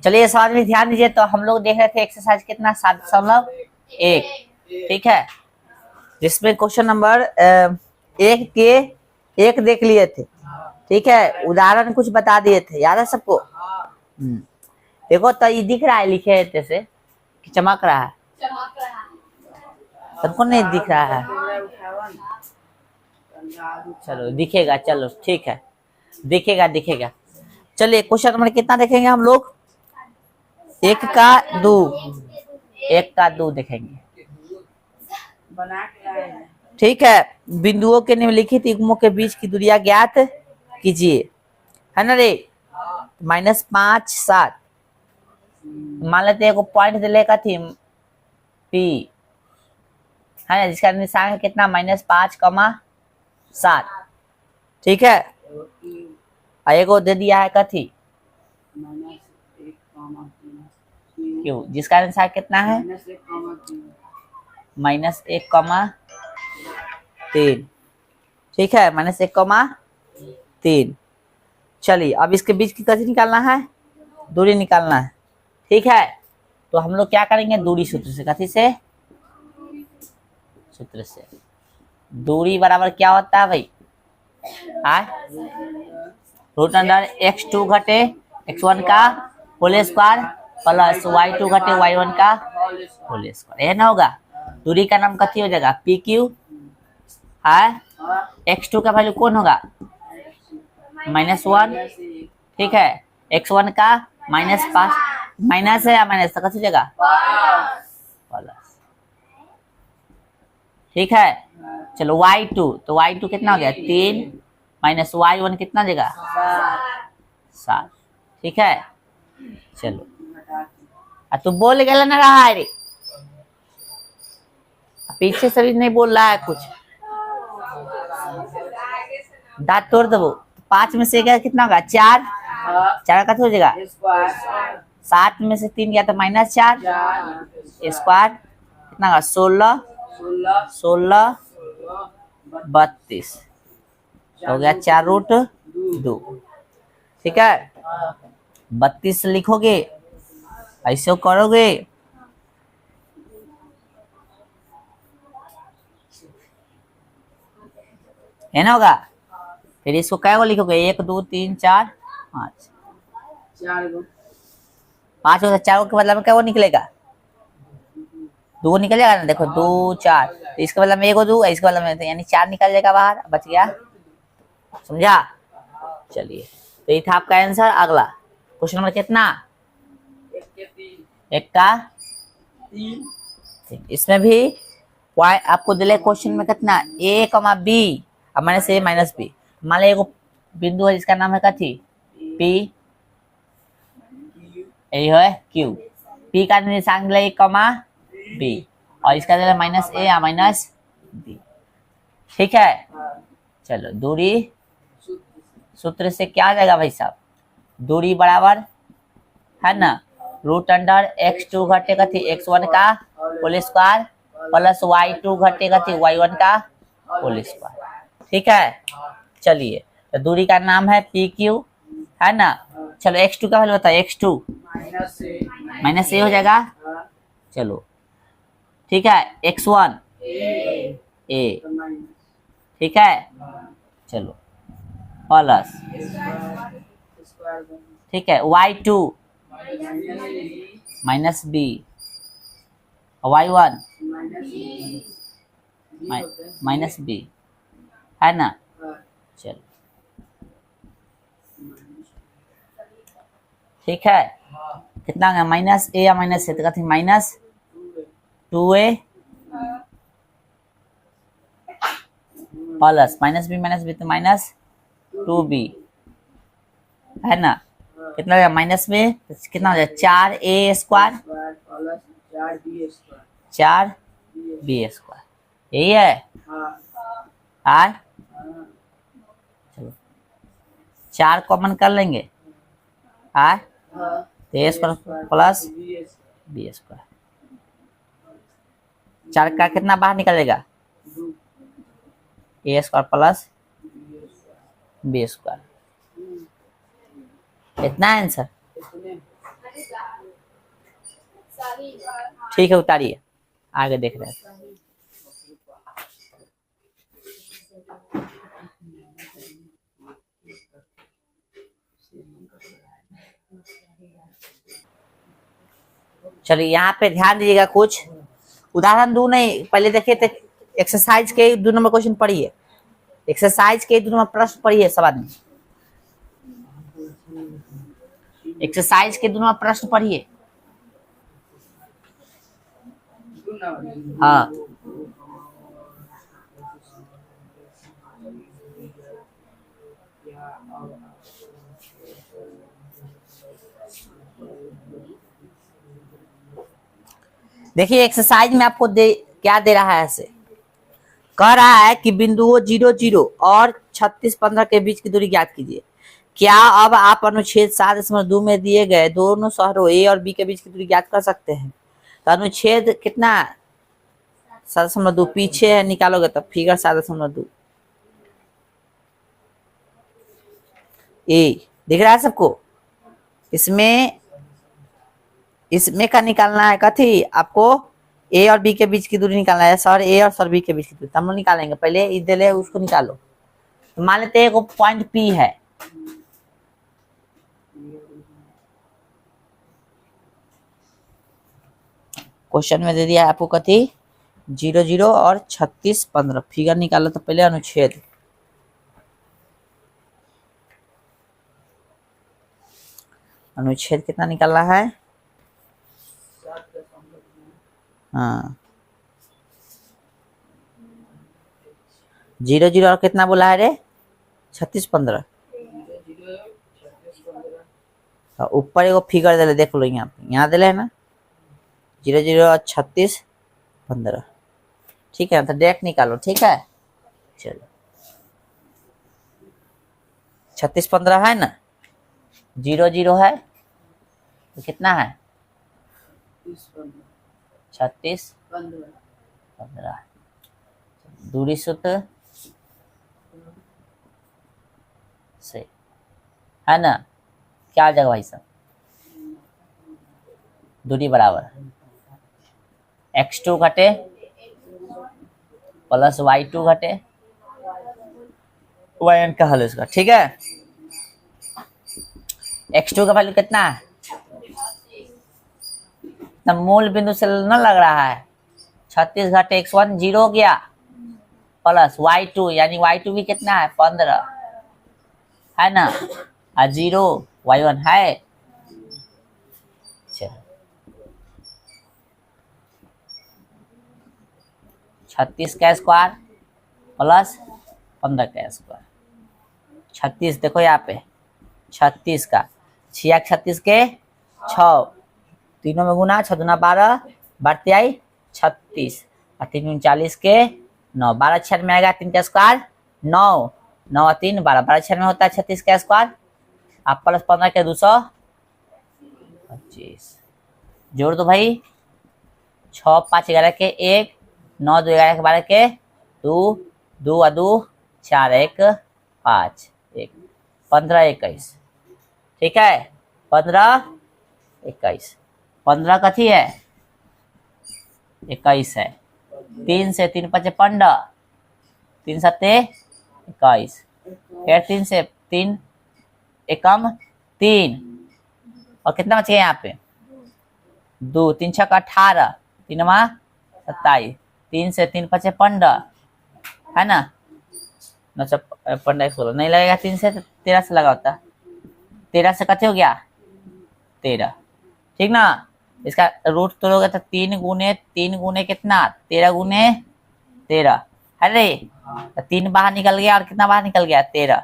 चलिए सवाल में ध्यान दीजिए। तो हम लोग देख रहे थे एक्सरसाइज कितना 7.1, ठीक है, जिसमें क्वेश्चन नंबर एक के एक देख लिए थे, ठीक है, उदाहरण कुछ बता दिए थे, याद है सबको? देखो तो ये दिख रहा है लिखे जैसे कि चमक रहा है, सबको नहीं दिख रहा है? चलो दिखेगा, चलो ठीक है, दिखेगा दिखेगा। चलिए क्वेश्चन नंबर कितना देखेंगे हम लोग? एक का दो देखेंगे, ठीक है। बिंदुओं के निम्नलिखित युग्मों के बीच की दूरियां ज्ञात कीजिए, है ना रे? -5 7 मान लेते हैं, पॉइंट लेकर थी पी, है ना, जिसका निशान है कितना -5, ठीक है। एगो दे दिया है कथी क्यों, जिसका निशान कितना है -1,3, ठीक है, -1,3। चलिए अब इसके बीच की कथी निकालना है, दूरी निकालना है, ठीक है। तो हम लोग क्या करेंगे, दूरी सूत्र से, कथी से? सूत्र से। दूरी बराबर क्या होता है भाई? √x2 घटे x1 का होल स्क्वायर प्लस y2 घटे y1 का होल स्क्वायर, यह ना होगा। दूरी का नाम कथी हो जाएगा? पी क्यू है। x2 का वैल्यू कौन होगा? -1, ठीक है। x1 का -5, माइनस है या माइनस, तो कथी जगह प्लस, ठीक है। चलो y2, तो y2 कितना हो गया 3 माइनस y1 कितना जगह 7, ठीक है। चलो तू बोल गया ना रहा है रे, पीछे से भी नहीं बोल रहा है कुछ, दांत तोड़ दो। 5 में से कितना होगा 4, 4 का हो जाएगा 7 में से 3 गया तो -4 स्क्वायर कितना होगा 16 32 हो गया 4√2, ठीक है। 32 लिखोगे, ऐसे करोगे, है ना होगा। फिर इसको क्या लिखोगे 1 2 3 4 5, 5 हो 4 के बदला में क्या निकलेगा 2 निकलेगा ना, देखो 2 4, तो इसके बदला में 1 2, इसके बदला में यानी 4 निकल जाएगा बाहर, बच गया, समझा। चलिए तो ये था आपका आंसर। अगला क्वेश्चन नंबर कितना? 1 का 3। इसमें भी आपको दिले क्वेश्चन में कितना a, b और -a -b। मान लो एगो बिंदु है जिसका नाम है कथी p, यही है q, p का निशान दिले b और इसका दिले -a या -b, ठीक है। चलो दूरी सूत्र से क्या आ जाएगा भाई साहब, दूरी बराबर है ना √x2 घटे कथी x1 का होल स्क्वायर प्लस y2 घटे कथी y1 का होल स्क्वायर, ठीक है। चलिए तो दूरी का नाम है पी क्यू, है ना। चलो x2 का वैल्यू बताओ, x2 -a हो जाएगा, चलो ठीक है। x1 a, ठीक है, चलो प्लस, ठीक है, y2 -b y1 -b, है ना। चलो ठीक है, कितना है -a या -a, तो कथी -2a प्लस -b तो -2b, है ना। कितना हो गया माइनस में कितना हो जाए 4a स्क्वायर 4b स्क्वायर, यही है। चलो 4 कॉमन कर लेंगे, तो a square plus b square, 4 का कितना बाहर निकलेगा a square plus b square, इतना आंसर। ठीक है, उतारिए, आगे देख रहे हैं। चलिए यहाँ पे ध्यान दीजिएगा, कुछ उदाहरण दू नहीं, पहले देखिए तो एक्सरसाइज के 2 नंबर क्वेश्चन पढ़िए, एक्सरसाइज के 2 नंबर प्रश्न पढ़िए सब आदमी, एक्सरसाइज के 2 नंबर प्रश्न पढ़िए। हाँ देखिए एक्सरसाइज में आपको क्या दे रहा है, ऐसे कह रहा है कि बिंदुओं 0 0 और 36 15 के बीच की दूरी ज्ञात कीजिए। क्या अब आप अनुच्छेद 7.2 में दिए गए दोनों शहरों ए और बी के बीच की दूरी ज्ञात कर सकते हैं? तो अनुच्छेद कितना 7.2 पीछे है, निकालोगे तो फिगर 7.2 ए दिख रहा है सबको। इसमें का निकालना है कथी, आपको ए और बी के बीच की दूरी निकालना है, शहर ए और शहर बी के बीच की दूरी, हम लोग निकालेंगे। पहले इधर ले उसको निकालो, तो मान लेते हैं एक पॉइंट पी है, क्वेश्चन में दे दिया है आपको कथी 0 0 और 36 15, फिगर निकालो। तो पहले अनुच्छेद, अनुच्छेद कितना निकालना है, हाँ 0 0 और कितना बोला है रे 36 15, ऊपर एगो फिगर दे देख लो, यहाँ दे ना 0 0 और 36 15, ठीक है ना। तो डायरेक्ट निकालो, ठीक है। चलो 36 15 है ना, 0 0 है तो कितना है 36 15, दूरी सूत्र से है ना, क्या जगह भाई साहब, दूरी बराबर x2 घटे प्लस y2 घटे yn का हल इसका, ठीक है। x2 का वैल्यू कितना है, तब मूल बिंदु से न लग रहा है, 36 घटे x1 0 हो गया, प्लस y2 यानी y2 भी कितना है 15 है ना, और 0 y1 है। चलो 36 का स्क्वायर प्लस 15 का स्क्वायर, 36 देखो यहाँ पे 36 का 6 36 के 6, तीनों में गुना 6 दूना 12, बढ़ती आई 36 और 3 39 के 9, 12 6 में आएगा 3 का स्क्वायर 9, 9 3 12, 12 6 में होता है 36 का स्क्वायर, आप प्लस 15 के 225 जोड़ दो भाई, 6 5 11 के 1, 9 2 11 के 12 के 2, 2 और 2 4 1 5 1, 15 21, ठीक है 15 21, 15 कथी है 21 है, 3 से 3 5 15, 3 7 21, फिर 3 से 3 एकम 3, और कितना बच गया यहाँ पे 2, 3 6 18, 3 27, 3 से 3 5 15 है ना, 15 16 नहीं लगेगा, 3 से 13 से लगा होता, 13 से कथे हो गया 13, ठीक ना। इसका रूट तोड़ोगे तो 3 गुने कितना 13 गुने 13, अरे तो 3 बाहर निकल गया और कितना बाहर निकल गया 13,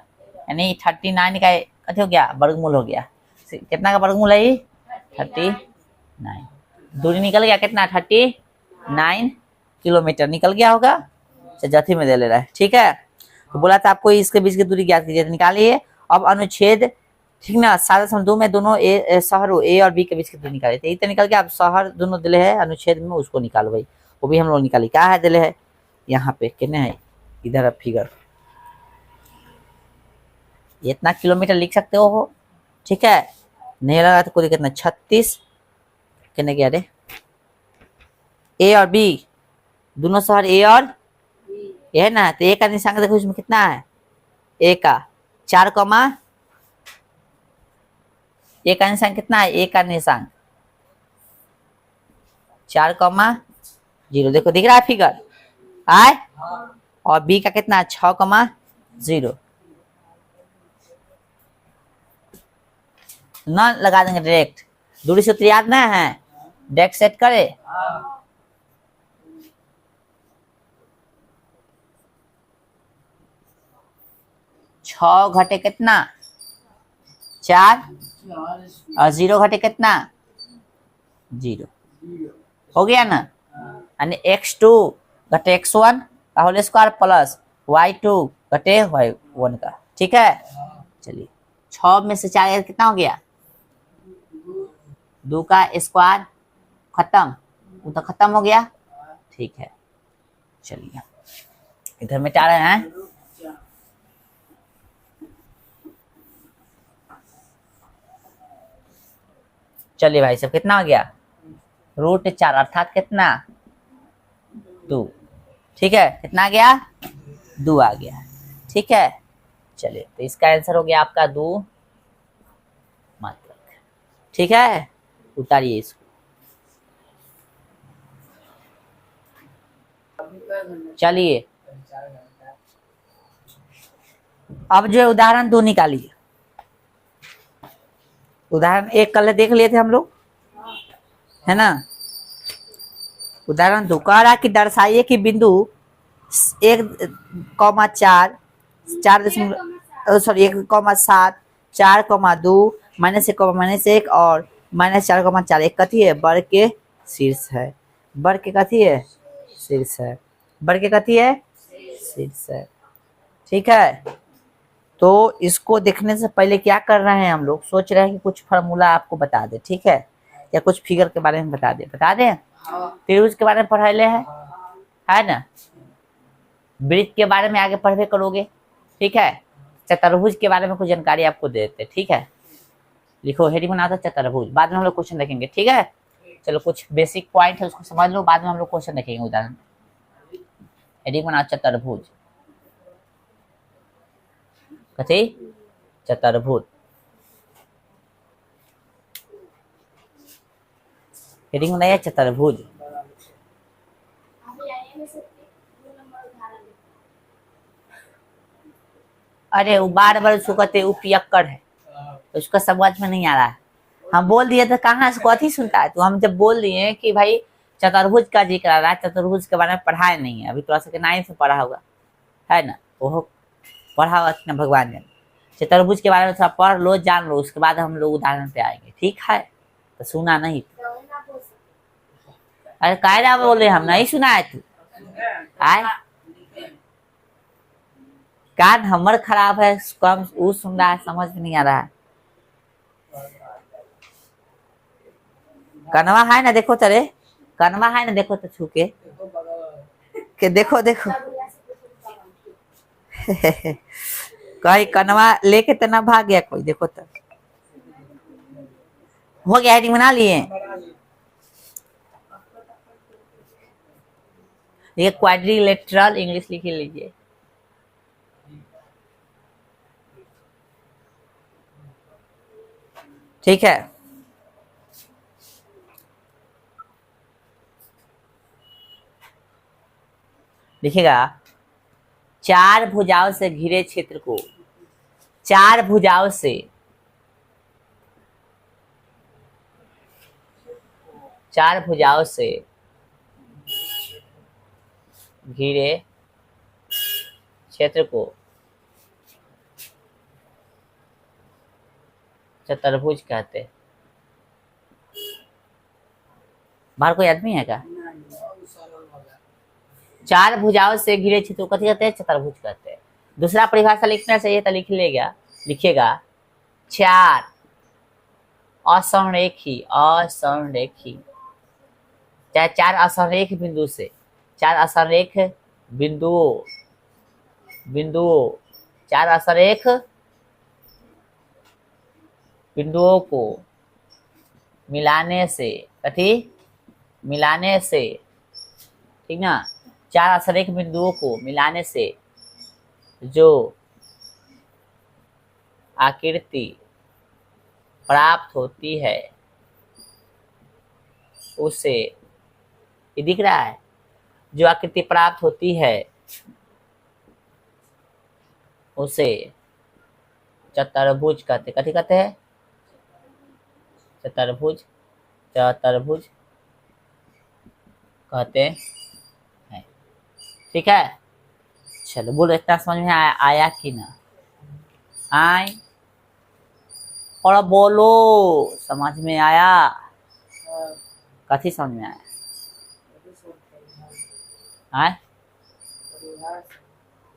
यानी 39 का कथे हो गया वर्गमूल हो गया, कितना का वर्गमूल है 39, दूरी निकल गया कितना 39 किलोमीटर निकल गया होगा, जथी में दे ले रहा है, ठीक है। तो बोला था आपको इसके बीच की दूरी ज्ञात कीजिए, निकालिए। अब अनुच्छेद, ठीक ना, 7.2 में दोनों शहरों ए और बी के बीच की दूरी निकाले थे, तो निकल के आप शहर दोनों दिले है अनुच्छेद में, उसको निकालो भाई, वो भी हम लोग निकाली, क्या है दिले है यहाँ पे कितने है, इधर अब फिगर इतना किलोमीटर लिख सकते हो, ठीक है। नहीं लगा तो कोई कितना 36 कितने गया रे ए और बी दोनों शहर ए और ये है ना। तो ए का निशान देखो इसमें कितना है ए का 4 कमा ए का निशान कितना है ए का निशान 4,0 देखो दिख रहा है फिगर आए और बी का कितना है 6,0 ना लगा देंगे डायरेक्ट दूरी सूत्र याद ना है डायरेक्ट सेट करे 6 घटे कितना 4 और 0 घटे कितना 0 हो गया ना यानी x2 घटे x1 का होल स्क्वायर प्लस y2 घटे y1 का ठीक है। चलिए 6 में से 4 कितना हो गया 2 का स्क्वायर खत्म वो तो खत्म हो गया ठीक है। चलिए इधर मिटा रहे हैं चलिए भाई सब कितना हो गया √4 अर्थात कितना 2 ठीक है कितना आ गया 2 आ गया ठीक है। चलिए तो इसका आंसर हो गया आपका 2 मात्रक ठीक है। उतारिए इसको चलिए अब जो उदाहरण 2 निकालिए उदाहरण 1 कल देख लिए थे हम लोग है ना। उदाहरण 2 कह रहा कि दर्शाइए कि बिंदु 1,4 1,7 4,2 -1 और -4,4 एक कथी है वर्ग के शीर्ष है वर्ग के कथी है शीर्ष है वर्ग के कथी है शीर्ष है ठीक है। तो इसको देखने से पहले क्या कर रहे हैं हम लोग सोच रहे हैं कि कुछ फार्मूला आपको बता दे ठीक है या कुछ फिगर के बारे में बता दे त्रिभुज के बारे में पढ़ा ले है ना वृत्त के बारे में आगे पढ़वे करोगे ठीक है। चतुर्भुज के बारे में कुछ जानकारी आपको दे देते ठीक है। लिखो हेडिंग बनाता चतुर्भुज बाद में हम लोग क्वेश्चन देखेंगे ठीक है। चलो कुछ बेसिक पॉइंट है उसको समझ लो बाद में हम लोग क्वेश्चन देखेंगे उदाहरण हेडिंग बना चतुर्भुज कथी चतुर्भुज हेडिंग बनाइए चतुर्भुज अरे वो बार उसको कहते वो पियक्कड़ है उसका समझ में नहीं आ रहा है हम बोल दिए तो कहाँ से कथी सुनता है तो हम जब बोल दिए कि भाई चतुर्भुज का जिक्र आ रहा है चतुर्भुज के बारे में पढ़ाया नहीं है अभी थोड़ा सा 9 से पढ़ा होगा है ना वो पढ़ा होगा भगवान ने चतुर्भुज के बारे में थोड़ा पढ़ लो जान लो उसके बाद हम लोग उदाहरण पे आएंगे ठीक है। तो सुना नहीं अरे कायदा बोले हम नहीं सुना है तू आए कान हमर खराब है कम वो सुन रहा है समझ में नहीं आ रहा है कनवा है ना देखो तेरे कनवा है ना देखो तो छू के देखो कहीं कनवा लेके तो ना भाग गया कोई देखो तो हो गया हेडिंग बना लिए ये क्वाड्रिलेटरल इंग्लिश लिख लीजिए ठीक है। लिखिएगा 4 भुजाओं से घिरे क्षेत्र को 4 भुजाओं से 4 भुजाओं से घिरे क्षेत्र को चतुर्भुज कहते हैं। बाहर कोई आदमी है क्या 4 भुजाओं से घिरे क्षेत्र को कथी कहते हैं चतुर्भुज कहते हैं। दूसरा परिभाषा लिखना चाहिए तो लिखिएगा 4 असंरेखी चाहे 4 असंरेख बिंदु से 4 असंरेख बिंदुओं 4 असंरेख बिंदुओं को मिलाने से, कथी, मिलाने से, ठीक ना, चार आश्रयिक बिंदुओं को मिलाने से जो आकृति प्राप्त होती है उसे, ये दिख रहा है, जो आकृति प्राप्त होती है उसे चतुर्भुज कहते, कथी कहते हैं, चतुर्भुज, चतुर्भुज कहते हैं। ठीक है, चलो बोलो इतना समझ में आया कि ना आए, और बोलो समझ में आया, कथी समझ में आया, आए?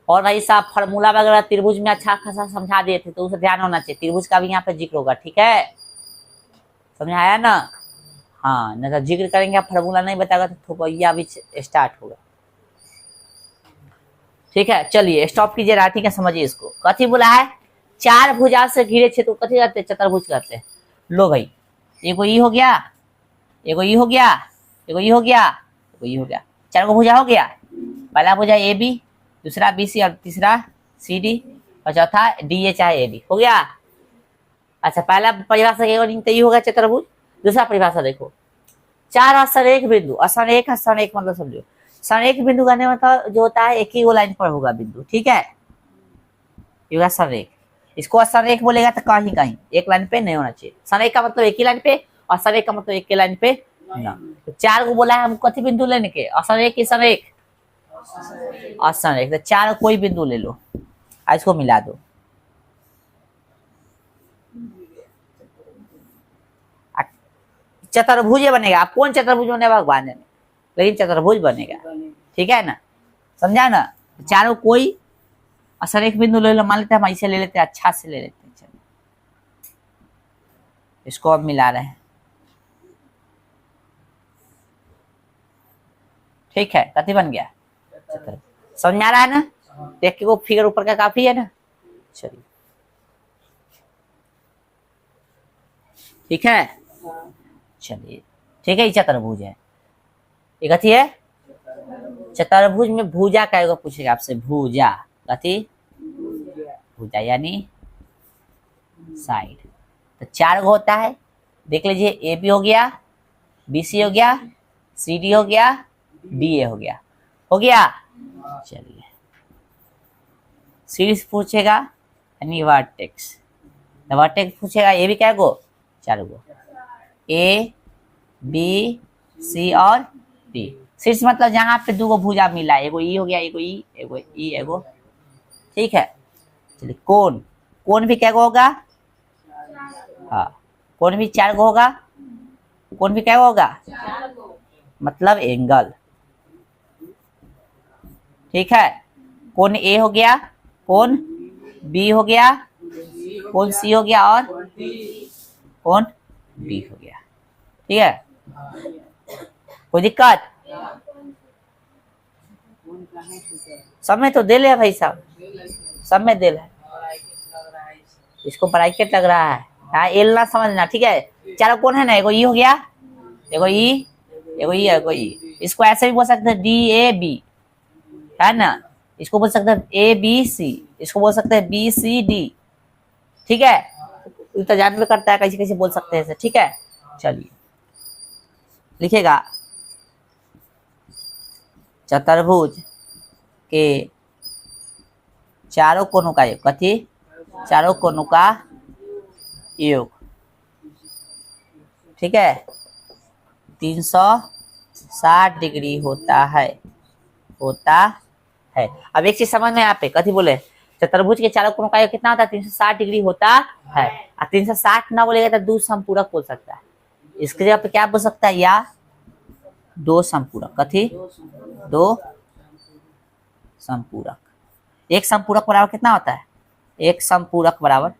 और भाई साहब फार्मूला वगैरह त्रिभुज में अच्छा खासा समझा दिए थे, तो उसे ध्यान होना चाहिए, त्रिभुज का भी यहाँ पे जिक्र होगा, ठीक है, समझ आया ना? हाँ, नहीं तो जिक्र करेंगे, आप फार्मूला नहीं बताएगा तो थोपैया भी स्टार्ट होगा। ठीक है, चलिए स्टॉप कीजिए रहा, ठीक है, समझिए इसको, कथी बोला है, चार भुजा से घिरे क्षेत्र को कथी कहते हैं, चतुर्भुज कहते हैं। लो भाई, एगो ई हो गया, एगो ई हो गया, एगो ई हो गया, एगो ई हो गया, चार को भुजा हो गया, पहला भुजा ए बी, दूसरा बी सी, और तीसरा सी डी, और चौथा डी ए चाहे ए डी, हो गया। अच्छा, पहला परिभाषा तो ये होगा चतुर्भुज। दूसरा परिभाषा देखो, चार असरेख बिंदु, असरेख असरेख मतलब समझो, सरेख बिंदु करने मतलब जो होता है एक ही वो लाइन पर होगा बिंदु, ठीक है, ये होगा सरेख। इसको असरेख बोलेगा तो कहीं कहीं एक लाइन पे नहीं होना चाहिए, सरेख का मतलब एक ही लाइन पे, और सरेख का मतलब एक ही लाइन पे ना। तो चार को बोला है हम कथी बिंदु लेने के, असरेख की सरेख, असरेख, तो चार कोई बिंदु ले लो, इसको मिला दो, चतुर्भुज बनेगा। आप कौन चतुर्भुज बने भगवान जाने, लेकिन चतुर्भुज बनेगा, ठीक है ना, समझा ना? चारों कोई असरेख बिंदु ले लो, मान लेते हैं हम ऐसे ले लेते हैं, अच्छा से ले लेते हैं, चलिए इसको अब मिला रहे हैं, ठीक है, कथी बन गया, समझ में आ रहा है ना? देख के वो फिगर ऊपर का काफी है ना, चलिए ठीक है, चलिए ठीक है, ये चतुर्भुज है, ये कथी है, चतुर्भुज में भुजा का पूछेगा आपसे, भुजा, कथी, भुजा यानी साइड, तो चार गो होता है, देख लीजिए, ए बी हो गया, बी सी हो गया, सी डी हो गया, डी ए हो गया, हो गया। चलिए सीरीज पूछेगा यानी वर्टेक्स, वर्टेक्स पूछेगा, ये भी क्या गो, चार गो, ए बी सी और डी, सीरीज मतलब जहां पे दो गो भुजा मिला, एगो ई हो गया, एगो ई, एगो ई, एगो, ठीक है। चलिए कोण, कोण भी क्या गो होगा, हाँ, कोण भी चार गो होगा, कोण भी क्या होगा, मतलब एंगल, ठीक है। कोण ए हो गया, कोण बी हो गया, कोण सी हो गया, और कोण बी हो गया, ठीक है, कोई दिक्कत, सब में तो दे ले भाई साहब, सब में दे ले, इसको ब्रैकेट लग रहा है, हाँ, एल ना समझना, ठीक है। चारों कौन है ना, एगो ई हो गया, एगो ई, एगो ई, एगो ई, इसको ऐसे भी बोल सकते हैं डी ए बी, है ना, इसको बोल सकते हैं ए बी सी, इसको बोल सकते हैं बी सी डी, ठीक है, तो जानवर करता है कैसे कैसे बोल सकते हैं, ठीक है। चलिए लिखेगा, चतुर्भुज के चारों कोनों का योग, कथी, चारों कोनों का योग, ठीक है, 360 डिग्री होता है, होता है। अब एक चीज समझ में यहाँ पे, कथी बोले, चतुर्भुज के चारों कोनों का योग कितना होता है, 360 डिग्री होता है, और 360 ना बोलेगा तो दो समपूरक बोल सकता है, इसके जगह पे क्या बोल सकता है, या दो समपूरक, कथी, दो समपूरक, एक समपूरक बराबर कितना होता है, एक समपूरक बराबर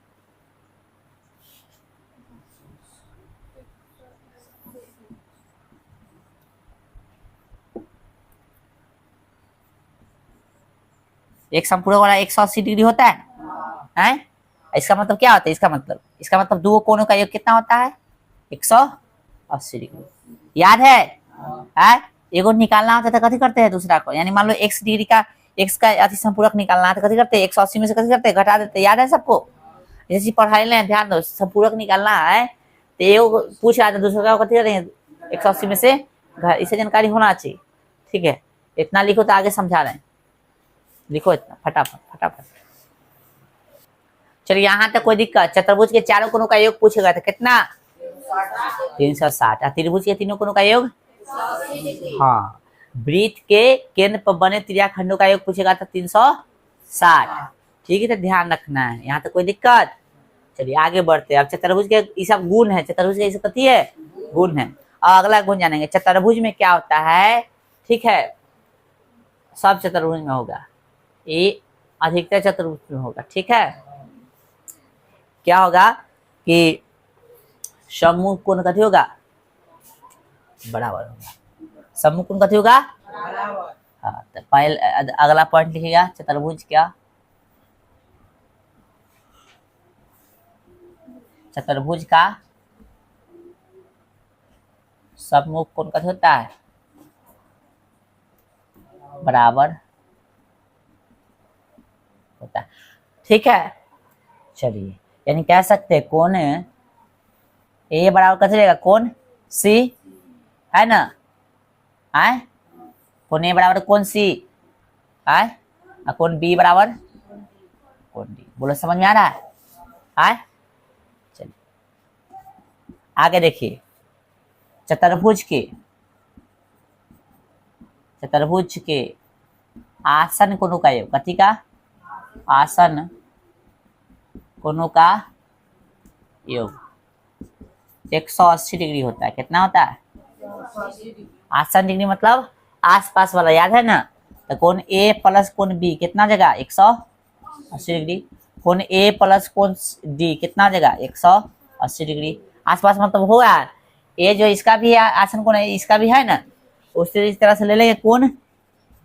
एक संपूरक वाला 180 डिग्री होता है, हैं? इसका मतलब क्या होता है, इसका मतलब दो कोनों का योग कितना होता है, 180 80 डिग्री। याद है? एगो निकालना होता था कथी करते हैं दूसरा को, यानी मान लो x डिग्री का x का अति संपूरक निकालना है तो कथी करते हैं 180 में से कथी करते हैं घटा देते हैं। याद है सबको? जैसे पढ़ाई लें ध्यान दो, संपूरक निकालना है तो एगो पूछ रहा था दूसरा का कथी करेंगे 180 में से इसे जानकारी होना चाहिए। ठीक है, इतना लिखो तो आगे समझा रहे हैं, लिखो इतना फटाफट फटाफट। चलिए यहाँ तक कोई दिक्कत? चतुर्भुज के चारों कोनों का योग पूछेगा तो कितना 360। और त्रिभुज के तीनों कोनों का योग हाँ। वृत्त के केंद्र पर बने त्रियाखंडों का योग पूछेगा तो 360। ठीक है, तो ध्यान रखना है। यहाँ तक कोई दिक्कत? चलिए आगे बढ़ते हैं। अब चतुर्भुज के ये सब गुण है, चतुर्भुज के ये सब कथी है गुण है। और अगला गुण जानेंगे चतुर्भुज में क्या होता है। ठीक है, सब चतुर्भुज में होगा, ये अधिकतर चतुर्भुज में होगा। ठीक है, क्या होगा कि सम्मुख कोण कथी होगा बराबर होगा। सम्मुख कोण कथी होगा हाँ। तो पहले अगला पॉइंट लिखिएगा चतुर्भुज क्या, चतुर्भुज का सम्मुख कोण कथी होता है बराबर होता है। ठीक है, चलिए यानी कह सकते हैं कोण ए बराबर कथी रहेगा कोण सी है ना, आए कोण ए बराबर कोण सी आए, और कोण बी बराबर कोण डी। बोलो समझ में आ रहा है? आए चलिए आगे देखिए चतुर्भुज के आसन कोणों का योग कथी का आसन कोणों का योग 180 डिग्री होता है। कितना होता है आसन डिग्री मतलब आसपास वाला, याद है ना? तो कोण ए प्लस कोण बी कितना जगह 180 डिग्री, कोण ए प्लस कोण डी कितना जगह 180 डिग्री। आसपास मतलब होगा ये जो इसका भी है आसन कोण है इसका भी है ना, उससे इस तरह से ले लेंगे कोण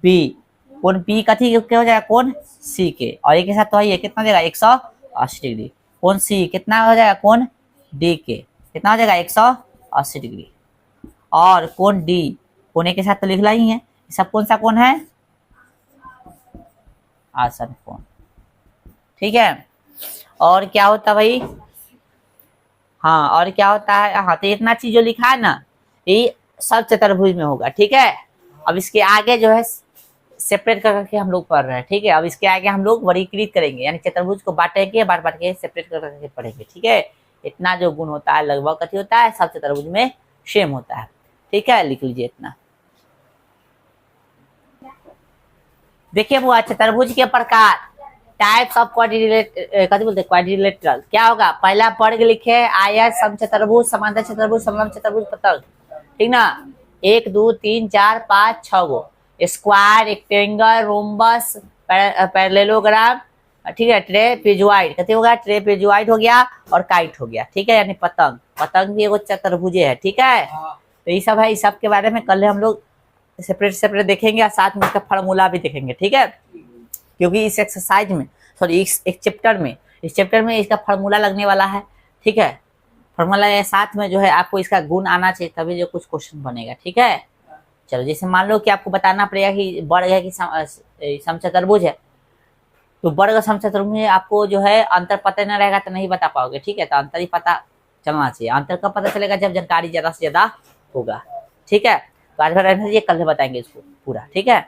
बी कथी के हो जाएगा कोण सी के, और एक के साथ तो है कितना जगह 180 डिग्री। कोण सी कितना हो जाएगा कोण डी के कितना हो जाएगा 180 डिग्री। और कोण डी कोण ए के साथ तो लिखला ही है, सब कौन सा कोण है आसन कोण। ठीक है, और क्या होता भाई हाँ, और क्या होता है हाँ, तो इतना चीज जो लिखा है ना ये सब चतुर्भुज में होगा। ठीक है, अब इसके आगे जो है सेपरेट करके हम लोग पढ़ रहे हैं। ठीक है, अब इसके आगे हम लोग वर्गीकृत करेंगे, यानी चतुर्भुज को बांटेंगे बांट के सेपरेट करके पढ़ेंगे। ठीक है, इतना जो गुण होता है लगभग कथी होता है सब चतुर्भुज में सेम होता है। ठीक है, लिख लीजिए इतना। देखिए वो चतुर्भुज के प्रकार टाइप्स ऑफ कथी बोलते हैं क्वाड्रिलेटरल। क्या होगा पहला वर्ग लिखे आयत समचतुर्भुज समांतर चतुर्भुज समलंब चतुर्भुज पतंग। ठीक ना, 1 2 3 4 5 6 गो स्क्वायर रेक्टेंगल रोम्बस पैरेललोग्राम। ठीक है, ट्रेपेजॉइड कथी होगा ट्रेपेजॉइड हो गया और काइट हो गया। ठीक है, यानी पतंग भी एगो चतुर्भुजे है। ठीक है, तो ये सब है, इस सब के बारे में कल हम लोग सेपरेट देखेंगे और साथ में इसका फार्मूला भी देखेंगे। ठीक है, क्योंकि इस एक्सरसाइज में सॉरी इस चैप्टर में इसका फार्मूला लगने वाला है। ठीक है, फार्मूला साथ में जो है आपको इसका गुण आना चाहिए तभी जो कुछ क्वेश्चन बनेगा। ठीक है, चलो जैसे मान लो कि आपको बताना पड़ेगा कि वर्ग है कि समचतुर्भुज है, तो वर्ग समचतुर्भुज में आपको जो है अंतर पता न रहेगा तो नहीं बता पाओगे। ठीक है, तो अंतर ही पता चलना चाहिए। अंतर कब पता चलेगा जब जानकारी ज्यादा से ज्यादा होगा। ठीक है, तो आज भर रहने दीजिए, कल बताएंगे इसको पूरा। ठीक है।